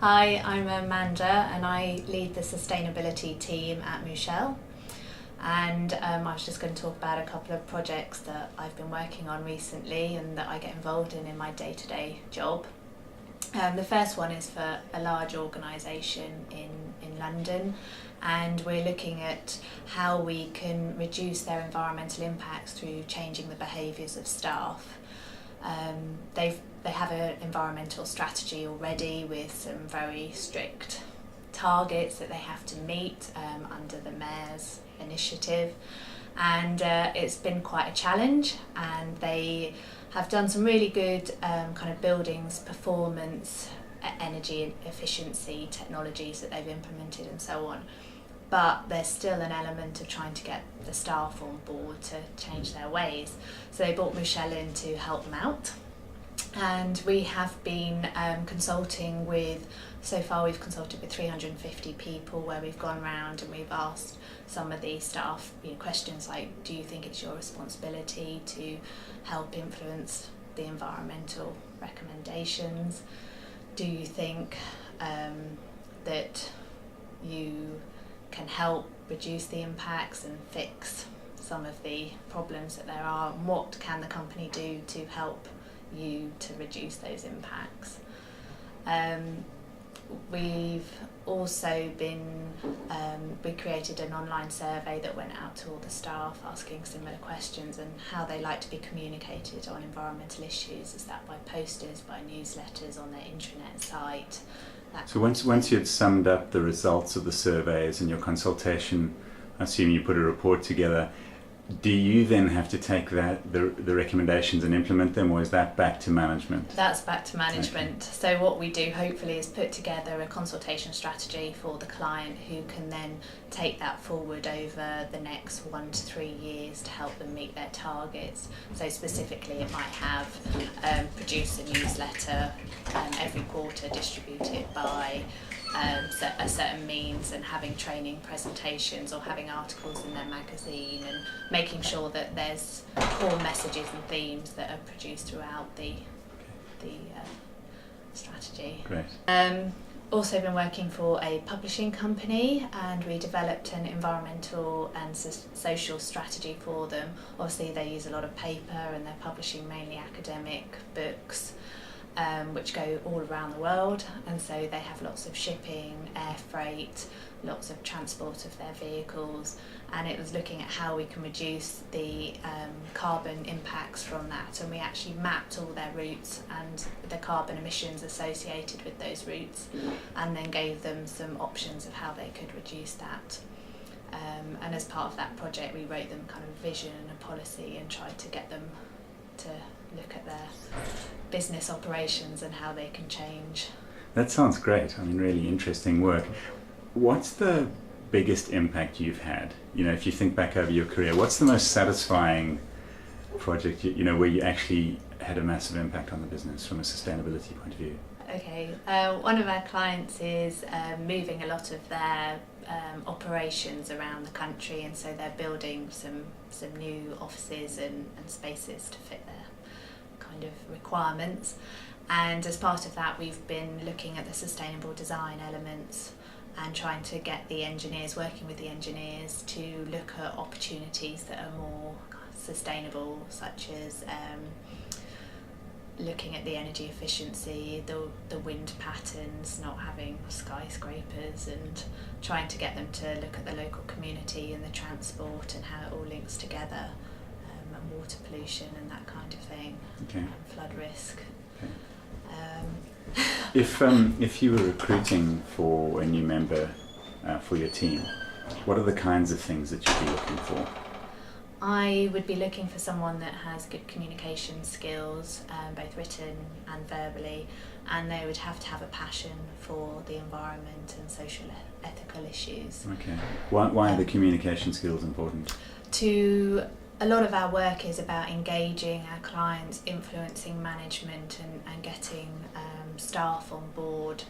Hi, I'm Amanda and I lead the sustainability team at Mouchel. And I was just going to talk about a couple of projects that I've been working on recently and that I get involved in my day-to-day job. The first one is for a large organisation in London, and we're looking at how we can reduce their environmental impacts through changing the behaviours of staff. They have an environmental strategy already with some very strict targets that they have to meet under the Mayor's initiative, and it's been quite a challenge, and they have done some really good kind of buildings performance, energy efficiency technologies that they've implemented and so on. But there's still an element of trying to get the staff on board to change their ways. So they brought Mouchel in to help them out. And we have been consulting with, so far we've consulted with 350 people, where we've gone round and we've asked some of the staff questions like, do you think it's your responsibility to help influence the environmental recommendations? Do you think that you can help reduce the impacts and fix some of the problems that there are? And what can the company do to help you to reduce those impacts? We've also been, we created an online survey that went out to all the staff asking similar questions and how they like to be communicated on environmental issues. Is that by posters, by newsletters, on their intranet site? So once you had summed up the results of the surveys and your consultation, I assume you put a report together. Do you then have to take the recommendations and implement them, or is that back to management? That's back to management. Okay. So what we do hopefully is put together a consultation strategy for the client, who can then take that forward over the next 1 to 3 years to help them meet their targets. So specifically it might have produce a newsletter every quarter, distribute it by a certain means, and having training presentations or having articles in their magazine, and making sure that there's core messages and themes that are produced throughout the strategy. Great. Also been working for a publishing company, and we developed an environmental and social strategy for them. Obviously they use a lot of paper and they're publishing mainly academic books, which go all around the world, and so they have lots of shipping, air freight, lots of transport of their vehicles, and it was looking at how we can reduce the carbon impacts from that. And we actually mapped all their routes and the carbon emissions associated with those routes, and then gave them some options of how they could reduce that. And as part of that project we wrote them kind of a vision and a policy, and tried to get them to look at their business operations and how they can change. That sounds great. I mean, really interesting work. What's the biggest impact you've had? If you think back over your career, what's the most satisfying project, where you actually had a massive impact on the business from a sustainability point of view? Okay, one of our clients is moving a lot of their operations around the country, and so they're building some new offices and spaces to fit their kind of requirements. And as part of that we've been looking at the sustainable design elements and trying to get the engineers, working with the engineers, to look at opportunities that are more sustainable, such as looking at the energy efficiency, the wind patterns, not having skyscrapers, and trying to get them to look at the local community and the transport and how it all links together, and water pollution and that kind of thing. Okay. And flood risk. Okay. If you were recruiting for a new member for your team, what are the kinds of things that you'd be looking for? I would be looking for someone that has good communication skills, both written and verbally, and they would have to have a passion for the environment and social ethical issues. Okay. Why are the communication skills important? A lot of our work is about engaging our clients, influencing management, and getting staff on board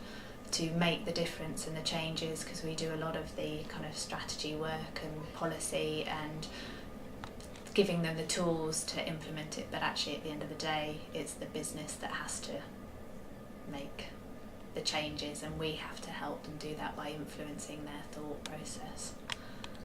to make the difference and the changes, because we do a lot of the kind of strategy work and policy and giving them the tools to implement it, but actually at the end of the day it's the business that has to make the changes, and we have to help them do that by influencing their thought process.